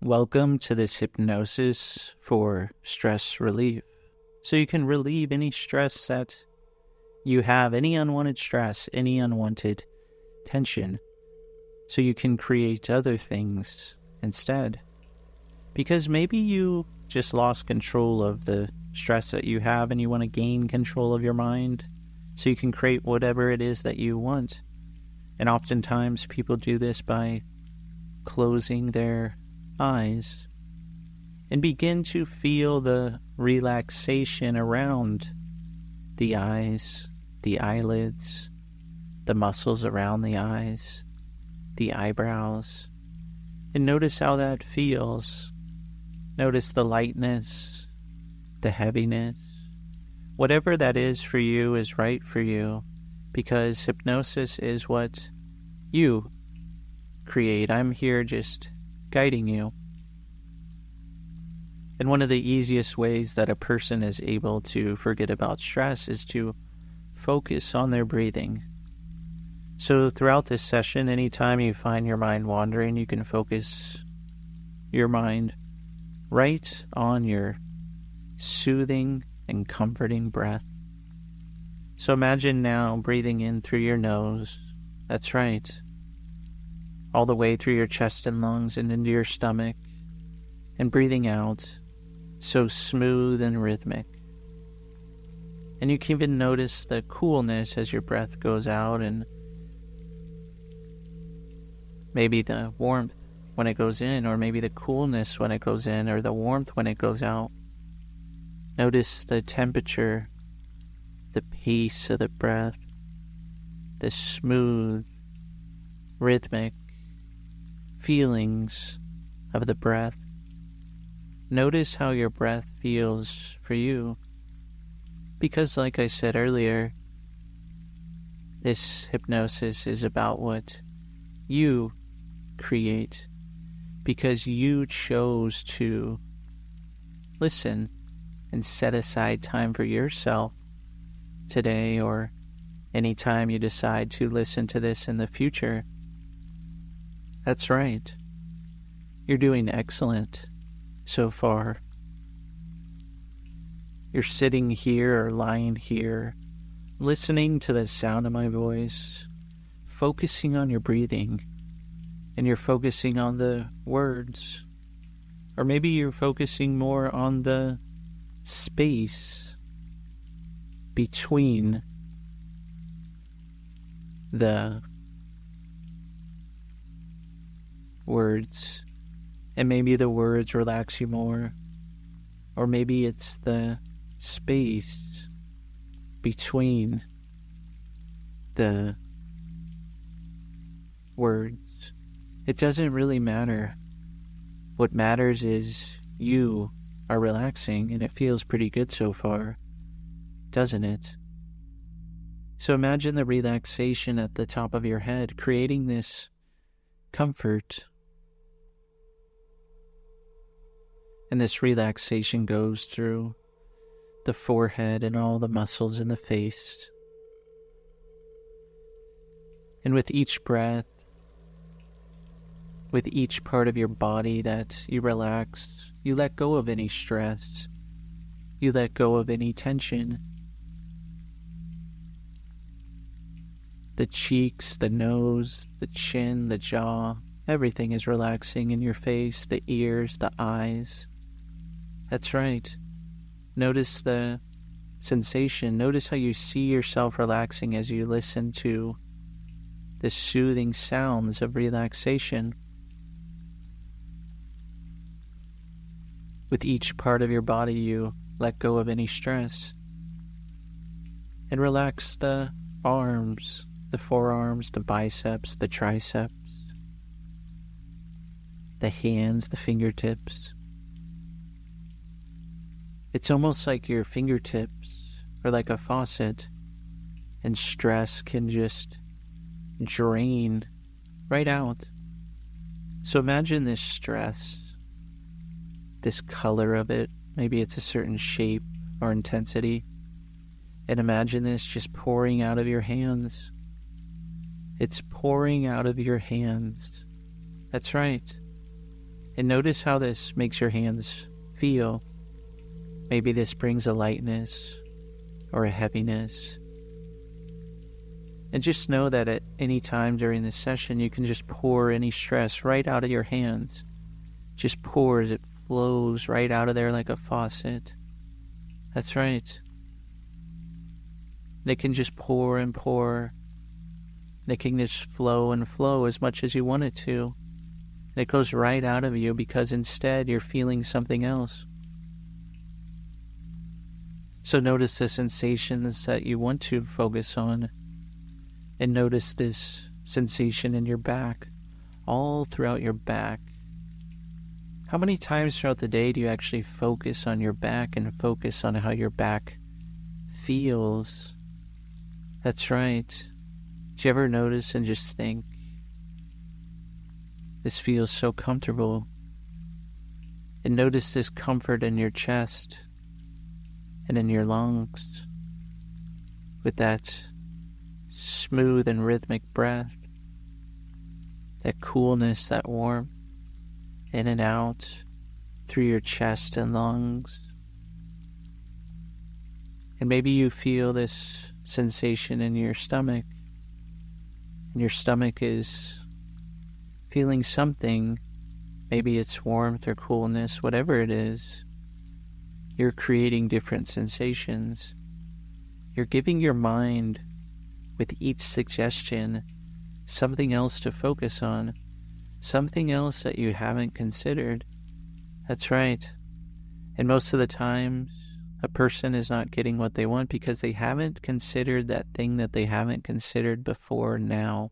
Welcome to this hypnosis for stress relief. So you can relieve any stress that you have, any unwanted stress, any unwanted tension. So you can create other things instead. Because maybe you just lost control of the stress that you have and you want to gain control of your mind so you can create whatever it is that you want. And oftentimes people do this by closing their eyes and begin to feel the relaxation around the eyes, the eyelids, the muscles around the eyes, the eyebrows, and notice how that feels. Notice the lightness, the heaviness. Whatever that is for you is right for you, because hypnosis is what you create. I'm here just guiding you. And one of the easiest ways that a person is able to forget about stress is to focus on their breathing. So throughout this session, anytime you find your mind wandering, you can focus your mind right on your soothing and comforting breath. So imagine now breathing in through your nose. That's right. All the way through your chest and lungs and into your stomach, and breathing out so smooth and rhythmic. And you can even notice the coolness as your breath goes out, and maybe the warmth when it goes in, or maybe the coolness when it goes in, or the warmth when it goes out. Notice the temperature, the pace of the breath, the smooth, rhythmic feelings of the breath. Notice how your breath feels for you. Because like I said earlier, this hypnosis is about what you create, because you chose to listen and set aside time for yourself today, or any time you decide to listen to this in the future. That's right. You're doing excellent so far. You're sitting here or lying here, listening to the sound of my voice, focusing on your breathing, and you're focusing on the words. Or maybe you're focusing more on the space between the words, and maybe the words relax you more, or maybe it's the space between the words. It doesn't really matter. What matters is you are relaxing, and it feels pretty good so far, doesn't it? So imagine the relaxation at the top of your head, creating this comfort. And this relaxation goes through the forehead and all the muscles in the face. And with each breath, with each part of your body that you relax, you let go of any stress. You let go of any tension. The cheeks, the nose, the chin, the jaw, everything is relaxing in your face, the ears, the eyes. That's right. Notice the sensation. Notice how you see yourself relaxing as you listen to the soothing sounds of relaxation. With each part of your body, you let go of any stress. And relax the arms, the forearms, the biceps, the triceps, the hands, the fingertips. It's almost like your fingertips are like a faucet, and stress can just drain right out. So imagine this stress, this color of it, maybe it's a certain shape or intensity, and imagine this just pouring out of your hands. It's pouring out of your hands. That's right. And notice how this makes your hands feel. Maybe this brings a lightness or a heaviness. And just know that at any time during this session, you can just pour any stress right out of your hands. Just pours, it flows right out of there like a faucet. That's right. They can just pour and pour. They can just flow and flow as much as you want it to. And it goes right out of you because instead you're feeling something else. So notice the sensations that you want to focus on. And notice this sensation in your back, all throughout your back. How many times throughout the day do you actually focus on your back and focus on how your back feels? That's right. Do you ever notice and just think, this feels so comfortable? And notice this comfort in your chest and in your lungs with that smooth and rhythmic breath, that coolness, that warmth, in and out through your chest and lungs. And maybe you feel this sensation in your stomach, and your stomach is feeling something. Maybe it's warmth or coolness, whatever it is. You're creating different sensations. You're giving your mind, with each suggestion, something else to focus on, something else that you haven't considered. That's right. And most of the times, a person is not getting what they want because they haven't considered that thing that they haven't considered before now.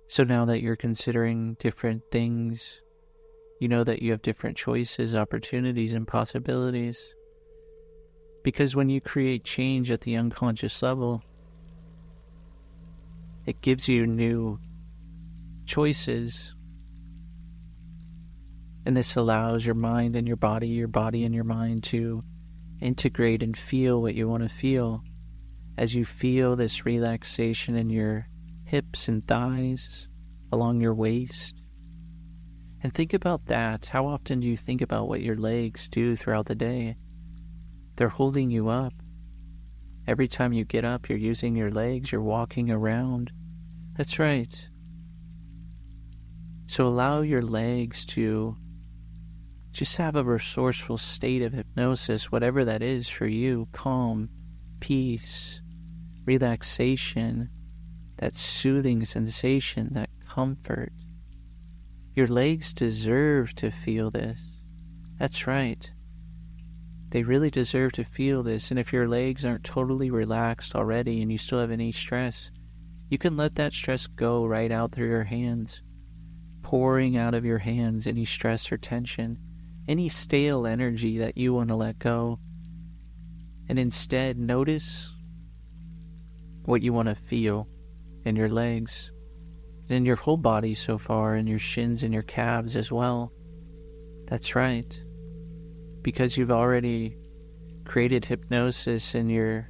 So now that you're considering different things, you know that you have different choices, opportunities, and possibilities. Because when you create change at the unconscious level, it gives you new choices. And this allows your mind and your body and your mind to integrate and feel what you want to feel. As you feel this relaxation in your hips and thighs, along your waist. And think about that. How often do you think about what your legs do throughout the day? They're holding you up. Every time you get up, you're using your legs, you're walking around. That's right. So allow your legs to just have a resourceful state of hypnosis, whatever that is for you. Calm, peace, relaxation, that soothing sensation, that comfort. Your legs deserve to feel this. That's right. They really deserve to feel this. And if your legs aren't totally relaxed already and you still have any stress, you can let that stress go right out through your hands, pouring out of your hands any stress or tension, any stale energy that you want to let go. And instead, notice what you want to feel in your legs and in your whole body so far, in your shins and your calves as well. That's right. Because you've already created hypnosis in your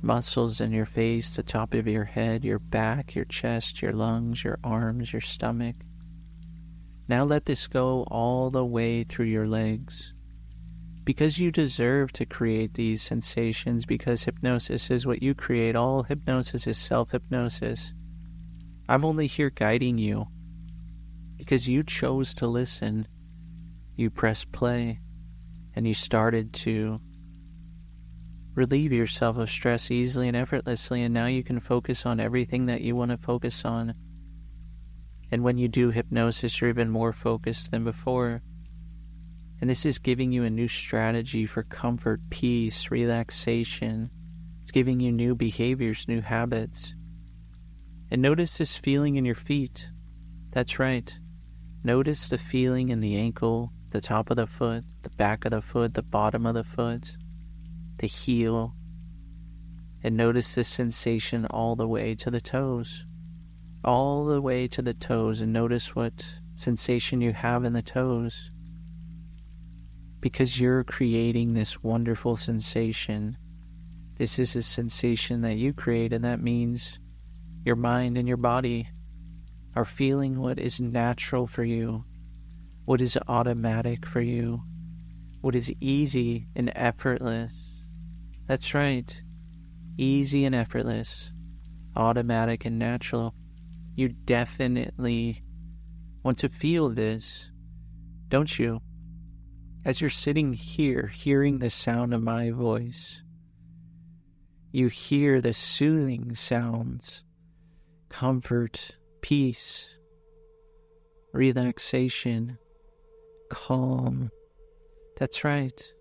muscles in your face, the top of your head, your back, your chest, your lungs, your arms, your stomach. Now let this go all the way through your legs. Because you deserve to create these sensations, because hypnosis is what you create. All hypnosis is self-hypnosis. I'm only here guiding you because you chose to listen. You pressed play. And you started to relieve yourself of stress easily and effortlessly, and now you can focus on everything that you want to focus on. And when you do hypnosis, you're even more focused than before. And this is giving you a new strategy for comfort, peace, relaxation. It's giving you new behaviors, new habits. And notice this feeling in your feet. That's right. Notice the feeling in the ankle, the top of the foot, the back of the foot, the bottom of the foot, the heel. And notice this sensation all the way to the toes. All the way to the toes, and notice what sensation you have in the toes. Because you're creating this wonderful sensation. This is a sensation that you create, and that means your mind and your body are feeling what is natural for you, what is automatic for you, what is easy and effortless. That's right, easy and effortless, automatic and natural. You definitely want to feel this, don't you? As you're sitting here, hearing the sound of my voice, you hear the soothing sounds, comfort, peace, relaxation, calm. That's right.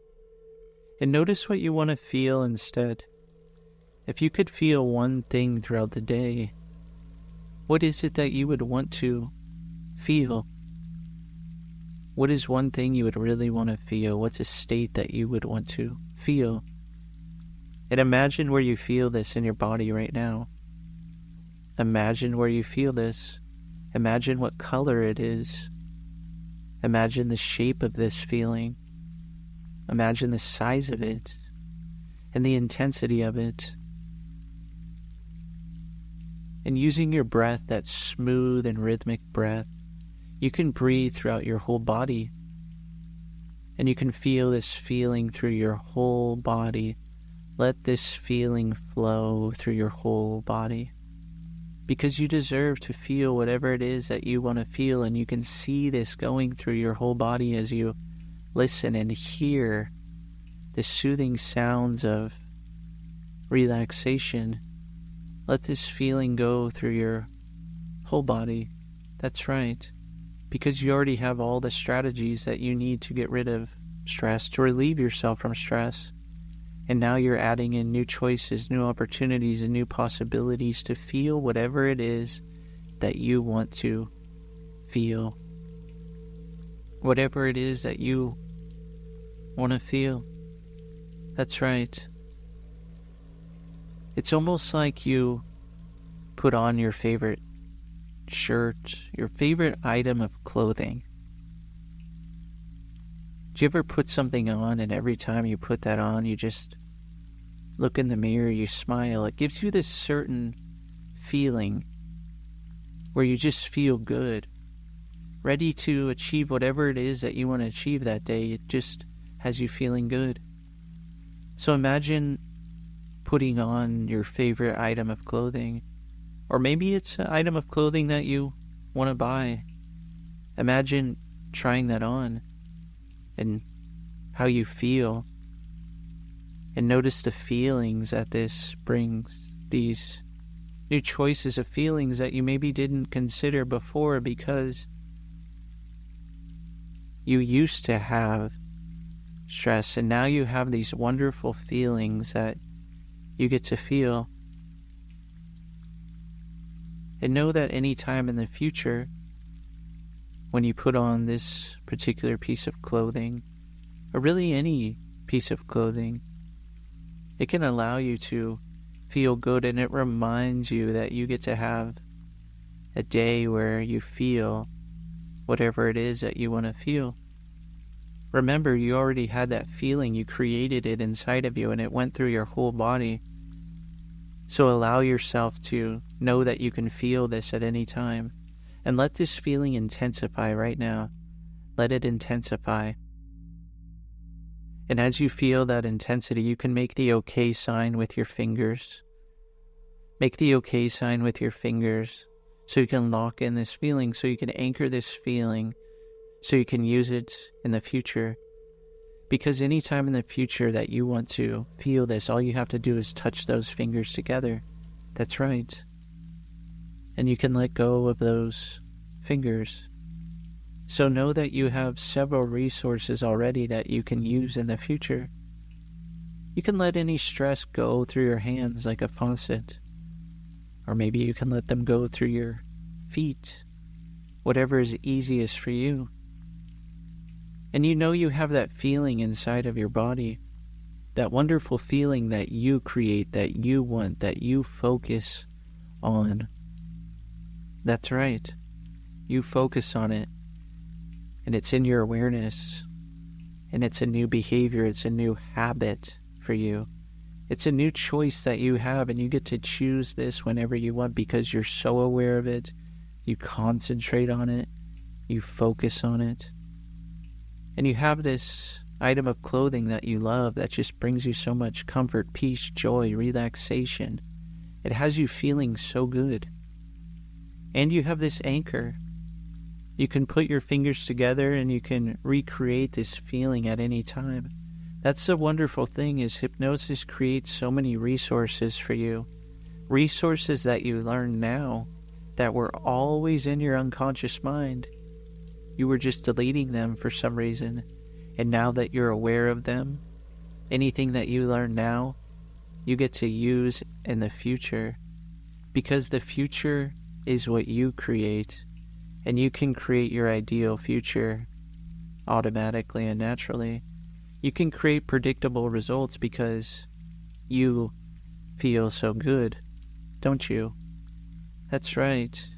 And notice what you want to feel instead. If you could feel one thing throughout the day, what is it that you would want to feel? What is one thing you would really want to feel? What's a state that you would want to feel? And imagine where you feel this in your body right now. Imagine where you feel this. Imagine what color it is. Imagine the shape of this feeling. Imagine the size of it and the intensity of it. And using your breath, that smooth and rhythmic breath, you can breathe throughout your whole body. And you can feel this feeling through your whole body. Let this feeling flow through your whole body. Because you deserve to feel whatever it is that you want to feel, and you can see this going through your whole body as you listen and hear the soothing sounds of relaxation. Let this feeling go through your whole body. That's right. Because you already have all the strategies that you need to get rid of stress, to relieve yourself from stress. And now you're adding in new choices, new opportunities, and new possibilities to feel whatever it is that you want to feel. Whatever it is that you want to feel. That's right. It's almost like you put on your favorite shirt, your favorite item of clothing. Do you ever put something on and every time you put that on, you just look in the mirror, you smile? It gives you this certain feeling where you just feel good, ready to achieve whatever it is that you want to achieve that day. It just has you feeling good. So imagine putting on your favorite item of clothing, or maybe it's an item of clothing that you want to buy. Imagine trying that on and how you feel, and notice the feelings that this brings, these new choices of feelings that you maybe didn't consider before because you used to have stress, and now you have these wonderful feelings that you get to feel. And know that any time in the future, when you put on this particular piece of clothing, or really any piece of clothing, it can allow you to feel good, and it reminds you that you get to have a day where you feel whatever it is that you want to feel. Remember, you already had that feeling. You created it inside of you, and it went through your whole body. So allow yourself to know that you can feel this at any time. And let this feeling intensify right now. Let it intensify. And as you feel that intensity, you can make the OK sign with your fingers. Make the OK sign with your fingers so you can lock in this feeling, so you can anchor this feeling, so you can use it in the future. Because any time in the future that you want to feel this, all you have to do is touch those fingers together. That's right. And you can let go of those fingers. So know that you have several resources already that you can use in the future. You can let any stress go through your hands like a faucet. Or maybe you can let them go through your feet. Whatever is easiest for you. And you know you have that feeling inside of your body. That wonderful feeling that you create, that you want, that you focus on. That's right. You focus on it. And it's in your awareness. And it's a new behavior. It's a new habit for you. It's a new choice that you have, and you get to choose this whenever you want because you're so aware of it. you concentrate on it, you focus on it, and you have this item of clothing that you love that just brings you so much comfort, peace, joy, relaxation. It has you feeling so good. And you have this anchor. You can put your fingers together and you can recreate this feeling at any time. That's the wonderful thing, is hypnosis creates so many resources for you. Resources that you learn now that were always in your unconscious mind. You were just deleting them for some reason. And now that you're aware of them, anything that you learn now, you get to use in the future. Because the future is what you create. And you can create your ideal future automatically and naturally. You can create predictable results because you feel so good, don't you? That's right.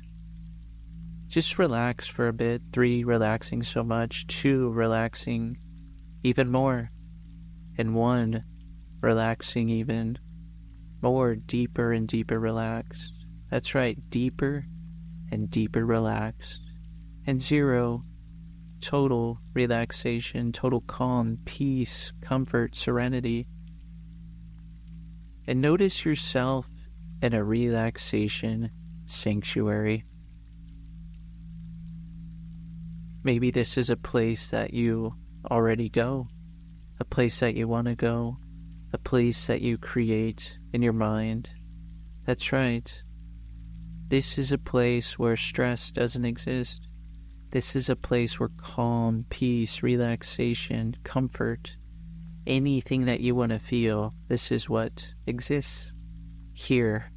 Just relax for a bit. 3, relaxing so much. 2, relaxing even more. And 1, relaxing even more, deeper and deeper relaxed. That's right, deeper and deeper relaxed. And 0, total relaxation, total calm, peace, comfort, serenity. And notice yourself in a relaxation sanctuary. Maybe this is a place that you already go, a place that you want to go, a place that you create in your mind. That's right. This is a place where stress doesn't exist. This is a place where calm, peace, relaxation, comfort, anything that you want to feel, this is what exists here.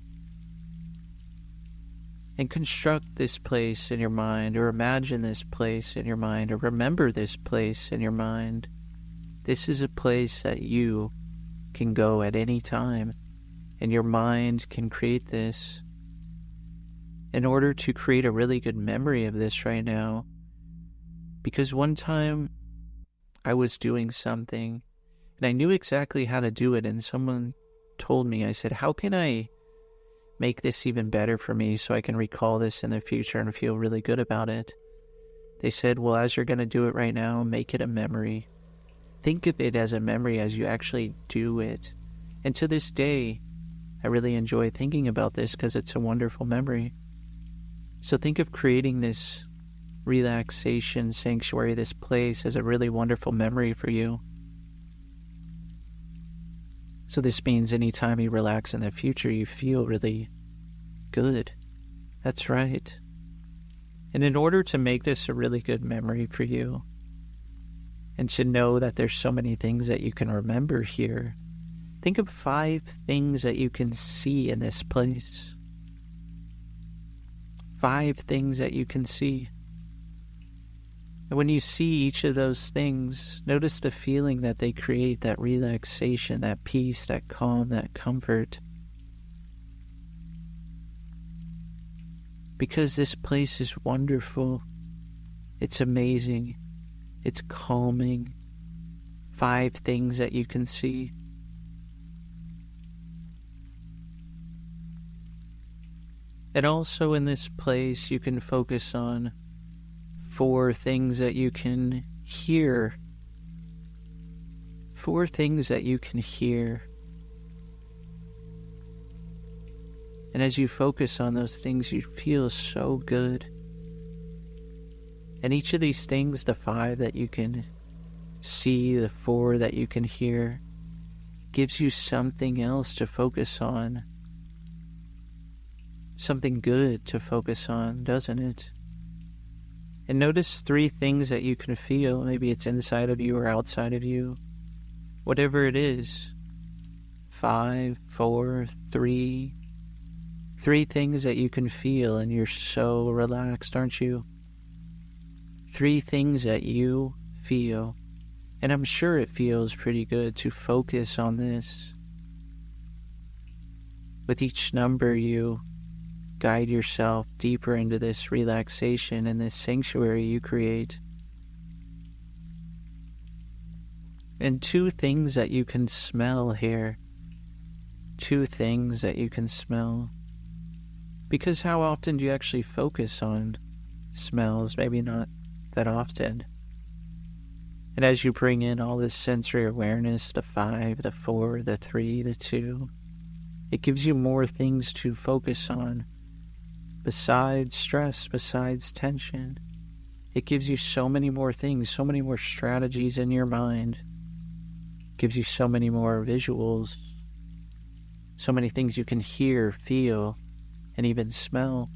And construct this place in your mind, or imagine this place in your mind, or remember this place in your mind. This is a place that you can go at any time, and your mind can create this. In order to create a really good memory of this right now, because one time I was doing something, and I knew exactly how to do it, and someone told me, I said, how can I make this even better for me so I can recall this in the future and feel really good about it? They said, well, as you're going to do it right now, make it a memory. Think of it as a memory as you actually do it. And to this day, I really enjoy thinking about this because it's a wonderful memory. So think of creating this relaxation sanctuary, this place, as a really wonderful memory for you. So this means anytime you relax in the future, you feel really good. That's right. And in order to make this a really good memory for you, and to know that there's so many things that you can remember here, think of 5 things that you can see in this place. 5 things that you can see. And when you see each of those things, notice the feeling that they create, that relaxation, that peace, that calm, that comfort. Because this place is wonderful. It's amazing. It's calming. 5 things that you can see. And also in this place, you can focus on 4 things that you can hear. 4 things that you can hear. And as you focus on those things, you feel so good. And each of these things, the 5 that you can see, the 4 that you can hear, gives you something else to focus on. Something good to focus on, doesn't it? And notice 3 things that you can feel. Maybe it's inside of you or outside of you. Whatever it is. 5, 4, 3. 3 things that you can feel, and you're so relaxed, aren't you? 3 things that you feel. And I'm sure it feels pretty good to focus on this. With each number, you guide yourself deeper into this relaxation and this sanctuary you create. And 2 things that you can smell here. 2 things that you can smell. Because how often do you actually focus on smells? Maybe not that often. And as you bring in all this sensory awareness, the 5, the 4, the 3, the 2, it gives you more things to focus on besides stress, besides tension. It gives you so many more things, so many more strategies in your mind. It gives you so many more visuals, so many things you can hear, feel, and even smell.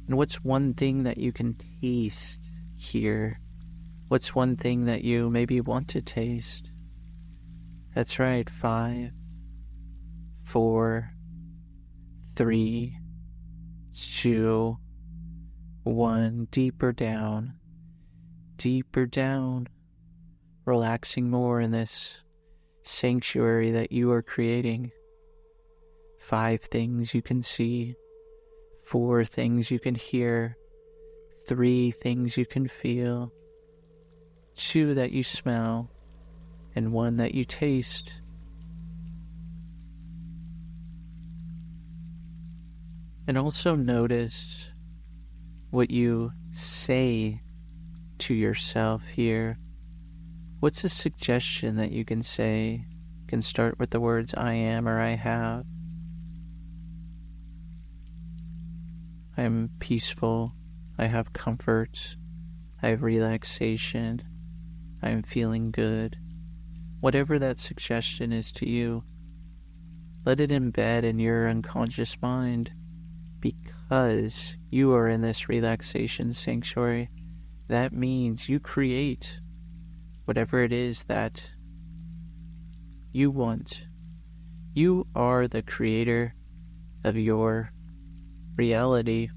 And what's one thing that you can taste here? What's one thing that you maybe want to taste? That's right, 5, 4, 3, 2, 1. Deeper down, relaxing more in this sanctuary that you are creating. 5 things you can see, 4 things you can hear, 3 things you can feel, 2 that you smell, and 1 that you taste. And also notice what you say to yourself here. What's a suggestion that you can say? You can start with the words I am or I have. I am peaceful. I have comfort. I have relaxation. I am feeling good. Whatever that suggestion is to you, let it embed in your unconscious mind, because you are in this relaxation sanctuary. That means you create whatever it is that you want. You are the creator of your reality.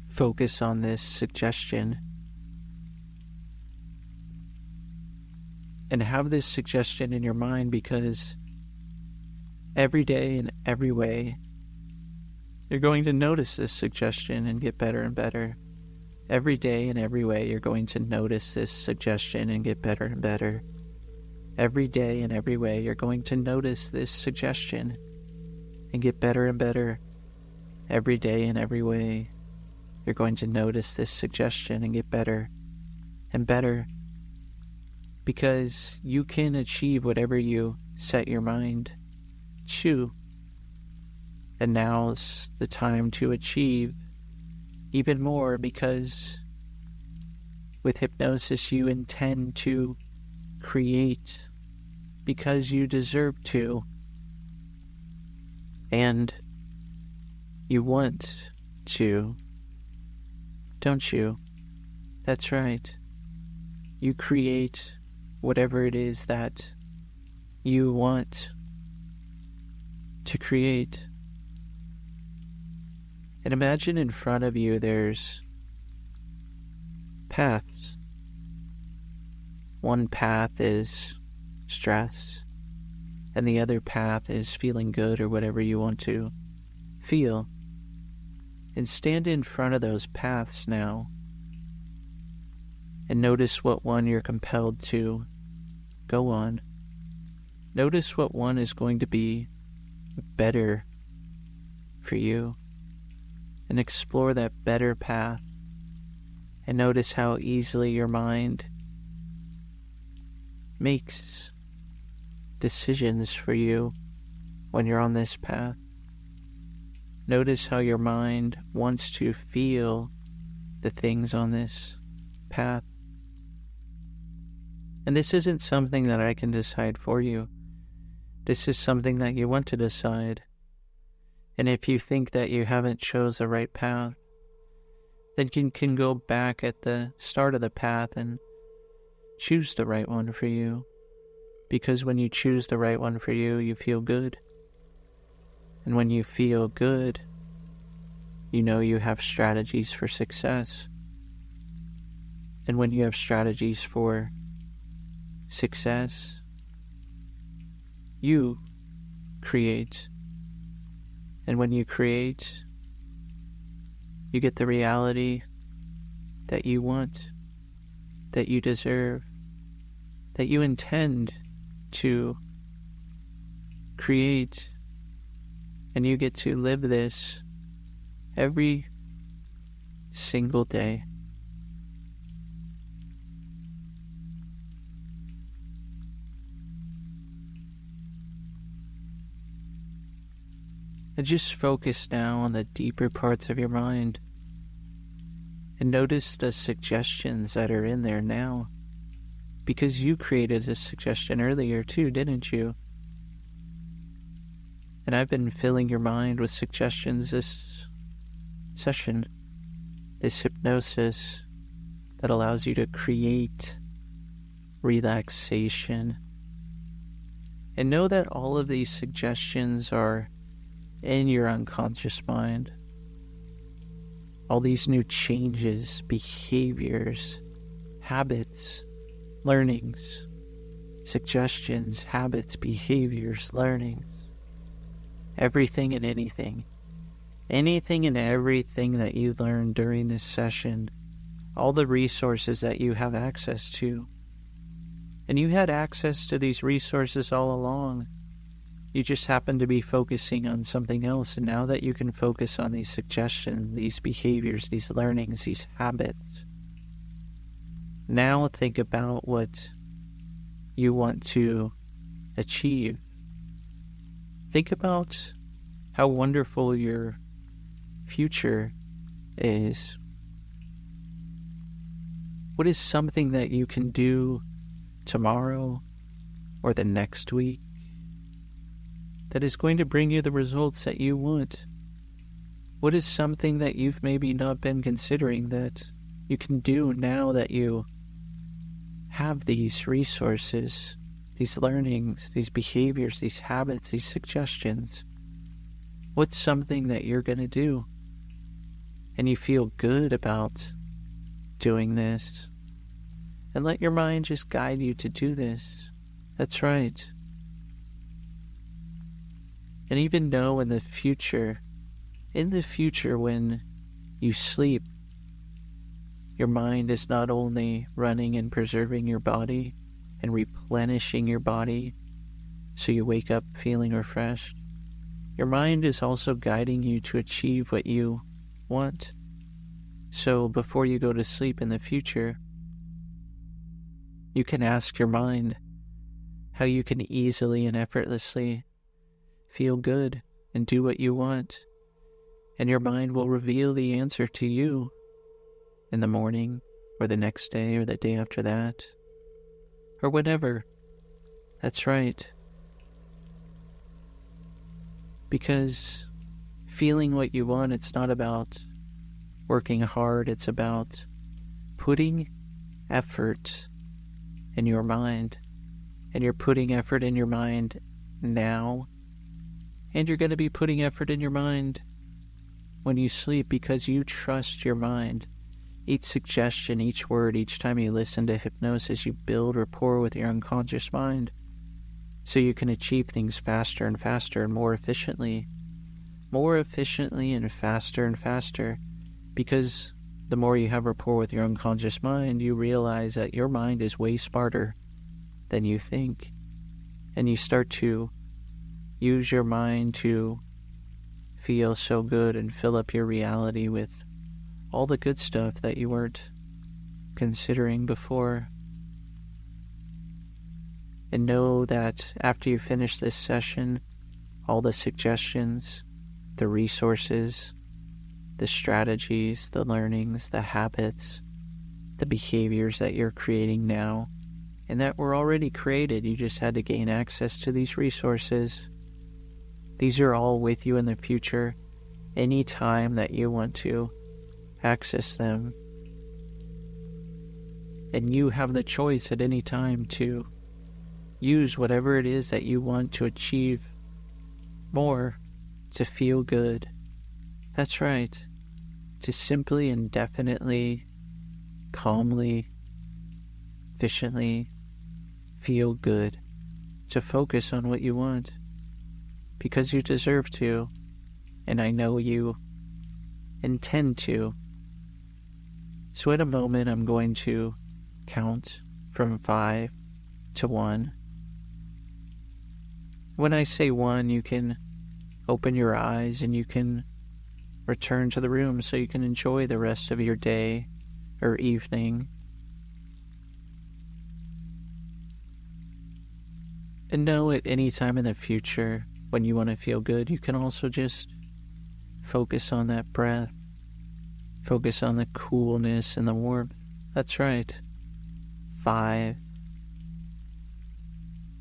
Focus on this suggestion and have this suggestion in your mind, because every day in every way you're going to notice this suggestion and get better and better. Every day in every way you're going to notice this suggestion and get better and better. Every day in every way you're going to notice this suggestion and get better and better. Every day in every way you're going to notice this suggestion and get better and better, because you can achieve whatever you set your mind to. And now's the time to achieve even more, because with hypnosis you intend to create because you deserve to, and you want to, don't you? That's right. You create whatever it is that you want to create. And imagine in front of you there's paths. One path is stress, and the other path is feeling good, or whatever you want to feel. And stand in front of those paths now and notice what one you're compelled to go on. Notice what one is going to be better for you, and explore that better path. And notice how easily your mind makes decisions for you when you're on this path. Notice how your mind wants to feel the things on this path. And this isn't something that I can decide for you. This is something that you want to decide. And if you think that you haven't chose the right path, then you can go back at the start of the path and choose the right one for you. Because when you choose the right one for you, you feel good. And when you feel good, you know you have strategies for success. And when you have strategies for success, you create. And when you create, you get the reality that you want, that you deserve, that you intend to create, and you get to live this every single day. And just focus now on the deeper parts of your mind and notice the suggestions that are in there now. Because you created a suggestion earlier too, didn't you? And I've been filling your mind with suggestions this session, this hypnosis that allows you to create relaxation. And know that all of these suggestions are in your unconscious mind. All these new changes, behaviors, habits, learnings, suggestions, habits, behaviors, learnings, everything and anything and everything that you learned during this session, all the resources that you have access to. And you had access to these resources all along. You just happen to be focusing on something else, and now that you can focus on these suggestions, these behaviors, these learnings, these habits, now think about what you want to achieve. Think about how wonderful your future is. What is something that you can do tomorrow or the next week that is going to bring you the results that you want? What is something that you've maybe not been considering that you can do now that you have these resources, these learnings, these behaviors, these habits, these suggestions? What's something that you're going to do and you feel good about doing this? And let your mind just guide you to do this. That's right. And even know in the future when you sleep, your mind is not only running and preserving your body and replenishing your body so you wake up feeling refreshed, your mind is also guiding you to achieve what you want. So before you go to sleep in the future, you can ask your mind how you can easily and effortlessly feel good and do what you want. And your mind will reveal the answer to you in the morning or the next day or the day after that or whenever. That's right. Because feeling what you want, it's not about working hard. It's about putting effort in your mind. And you're putting effort in your mind now. And you're going to be putting effort in your mind when you sleep because you trust your mind. Each suggestion, each word, each time you listen to hypnosis, you build rapport with your unconscious mind so you can achieve things faster and faster and more efficiently and faster, because the more you have rapport with your unconscious mind, you realize that your mind is way smarter than you think, and you start to use your mind to feel so good and fill up your reality with all the good stuff that you weren't considering before. And know that after you finish this session, all the suggestions, the resources, the strategies, the learnings, the habits, the behaviors that you're creating now, and that were already created, you just had to gain access to these resources. These are all with you in the future, any time that you want to access them. And you have the choice at any time to use whatever it is that you want to achieve more, to feel good. That's right. To simply and definitely, calmly, efficiently feel good. To focus on what you want. Because you deserve to. And I know you intend to. So in a moment, I'm going to count from 5 to 1. When I say 1, you can open your eyes and you can return to the room so you can enjoy the rest of your day or evening. And know at any time in the future when you want to feel good, you can also just focus on that breath. Focus on the coolness and the warmth. That's right. 5.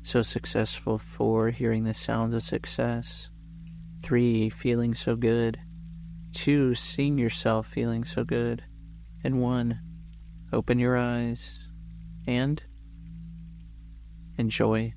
So successful. 4. Hearing the sounds of success. 3. Feeling so good. 2. Seeing yourself feeling so good. And 1. Open your eyes and enjoy.